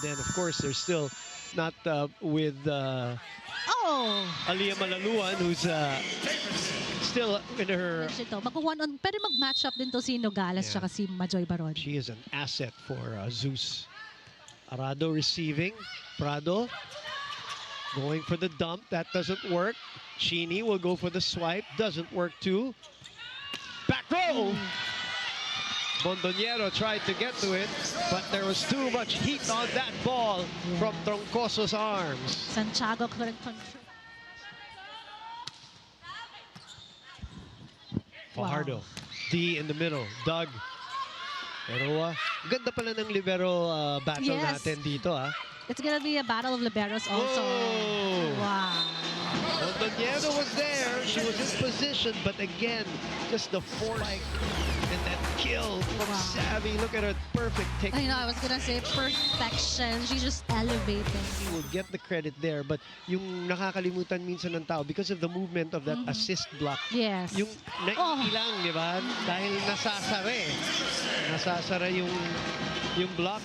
then, of course, they're still not with Aliyah Malaluan, who's still in her... Pwede mag-match up din to si Nogales tsaka si Majoy Baron. She is an asset for Zeus. Arado receiving. Prado going for the dump. That doesn't work. Sheeny will go for the swipe. Doesn't work too. Back row! Bondonero tried to get to it, but there was too much heat on that ball from Troncoso's arms. Santiago couldn't control. Fajardo. D in the middle. Doug. Pero ganda pala ng libero battle natin dito. It's gonna be a battle of liberos also. Oh. Wow. Bondonero was there. She was in position, but again, just the force and that kill from Savvy. Look at her perfect technique. I know, I was gonna say perfection. She just elevated. She will get the credit there, but yung nakakalimutan minsan ng tao because of the movement of that assist block. Yes. Yung naiilang, di ba? Dahil nasasara eh. Nasasara yung block.